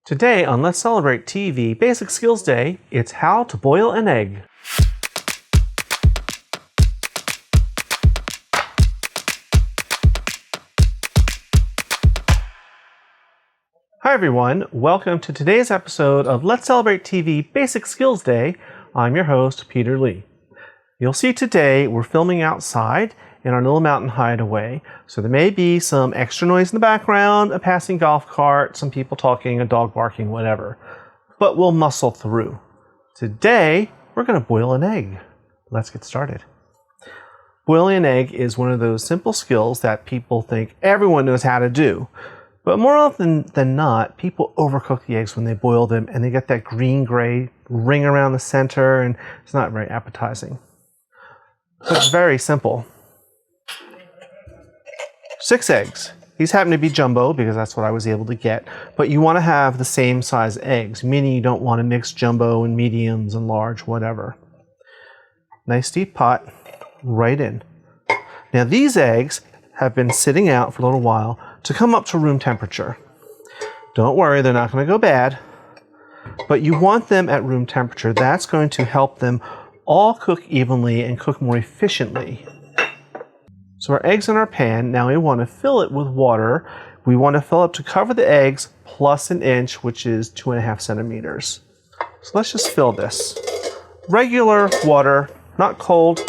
Today on Let's Celebrate TV Basic Skills Day, it's how to boil an egg. Hi everyone, welcome to today's episode of Let's Celebrate TV Basic Skills Day. I'm your host, Peter Lee. You'll see today we're filming outside in our little mountain hideaway, so there may be some extra noise in the background, a passing golf cart, some people talking, a dog barking, whatever. But we'll muscle through. Today, we're going to boil an egg. Let's get started. Boiling an egg is one of those simple skills that people think everyone knows how to do. But more often than not, people overcook the eggs when they boil them and they get that green-gray ring around the center and it's not very appetizing. So it's very simple. 6 eggs. These happen to be jumbo because that's what I was able to get, but you want to have the same size eggs, meaning you don't want to mix jumbo and mediums and large, whatever. Nice deep pot, right in. Now these eggs have been sitting out for a little while to come up to room temperature. Don't worry, they're not going to go bad, but you want them at room temperature. That's going to help them all cook evenly and cook more efficiently. So our egg's in our pan. Now we want to fill it with water. We want to fill it to cover the eggs plus an inch, which is 2.5 centimeters. So let's just fill this. Regular water, not cold,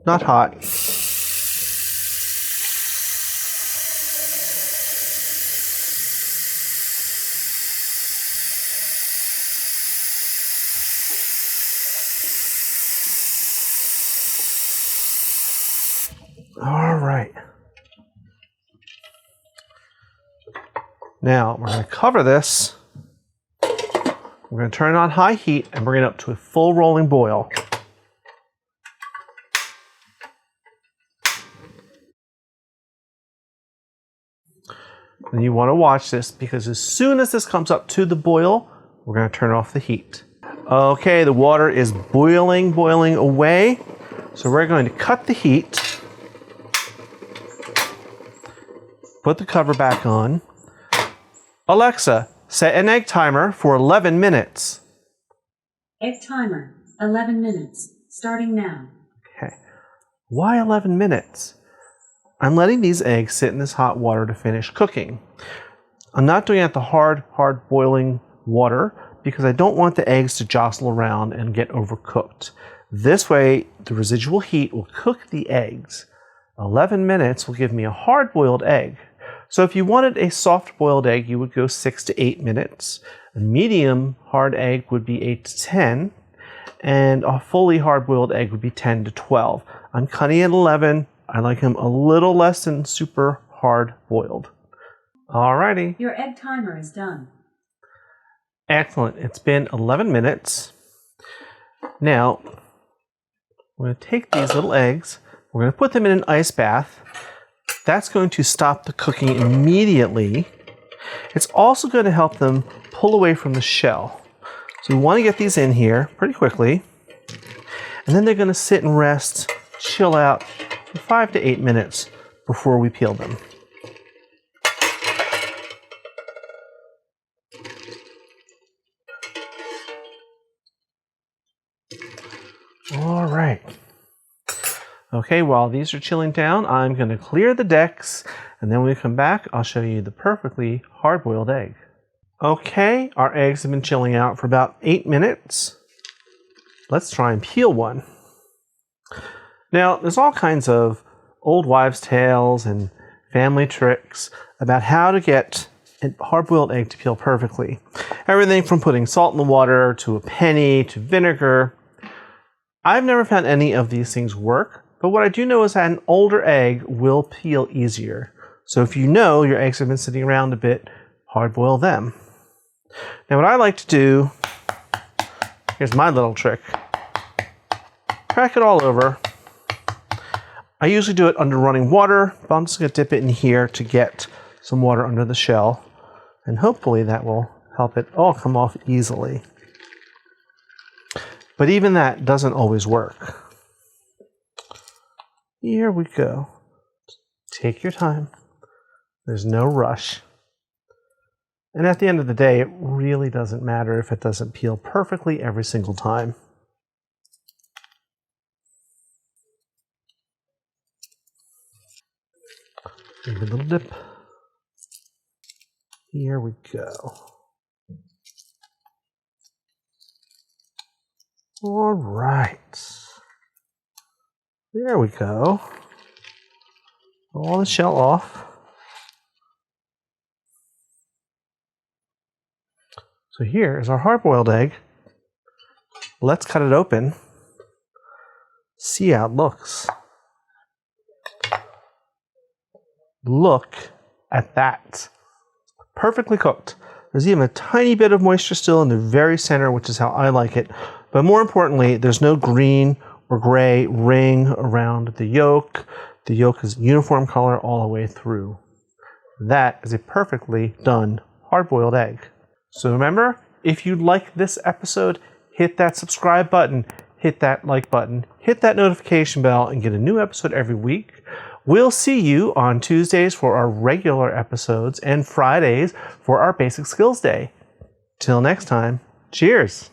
not hot. All right. Now we're going to cover this. We're going to turn it on high heat and bring it up to a full rolling boil. And you want to watch this because as soon as this comes up to the boil, we're going to turn off the heat. Okay, the water is boiling away. So we're going to cut the heat. Put the cover back on. Alexa, set an egg timer for 11 minutes. Egg timer, 11 minutes, starting now. Okay. Why 11 minutes? I'm letting these eggs sit in this hot water to finish cooking. I'm not doing it at the hard boiling water because I don't want the eggs to jostle around and get overcooked. This way, the residual heat will cook the eggs. 11 minutes will give me a hard-boiled egg. So if you wanted a soft-boiled egg, you would go 6 to 8 minutes. A medium hard egg would be 8 to 10, and a fully hard-boiled egg would be 10 to 12. I'm cutting at 11. I like them a little less than super hard-boiled. Alrighty. Your egg timer is done. Excellent. It's been 11 minutes. Now, we're going to take these little eggs. We're going to put them in an ice bath. That's going to stop the cooking immediately. It's also going to help them pull away from the shell. So we want to get these in here pretty quickly. And then they're going to sit and rest, chill out for 5 to 8 minutes before we peel them. All right. Okay, while these are chilling down, I'm going to clear the decks, and then when we come back, I'll show you the perfectly hard-boiled egg. Okay, our eggs have been chilling out for about 8 minutes. Let's try and peel one. Now, there's all kinds of old wives' tales and family tricks about how to get a hard-boiled egg to peel perfectly. Everything from putting salt in the water, to a penny, to vinegar. I've never found any of these things work. But what I do know is that an older egg will peel easier. So if you know your eggs have been sitting around a bit, hard boil them. Now what I like to do, here's my little trick. Crack it all over. I usually do it under running water, but I'm just going to dip it in here to get some water under the shell. And hopefully that will help it all come off easily. But even that doesn't always work. Here we go. Take your time. There's no rush. And at the end of the day, it really doesn't matter if it doesn't peel perfectly every single time. Maybe a little dip. Here we go. All right. There we go. All the shell off. So here is our hard-boiled egg. Let's cut it open. See how it looks. Look at that. Perfectly cooked. There's even a tiny bit of moisture still in the very center, which is how I like it. But more importantly, there's no green or gray ring around the yolk. The yolk is uniform color all the way through. That is a perfectly done hard-boiled egg. So remember, if you like this episode, hit that subscribe button, hit that like button, hit that notification bell, and get a new episode every week. We'll see you on Tuesdays for our regular episodes and Fridays for our Basic Skills Day. Till next time, cheers!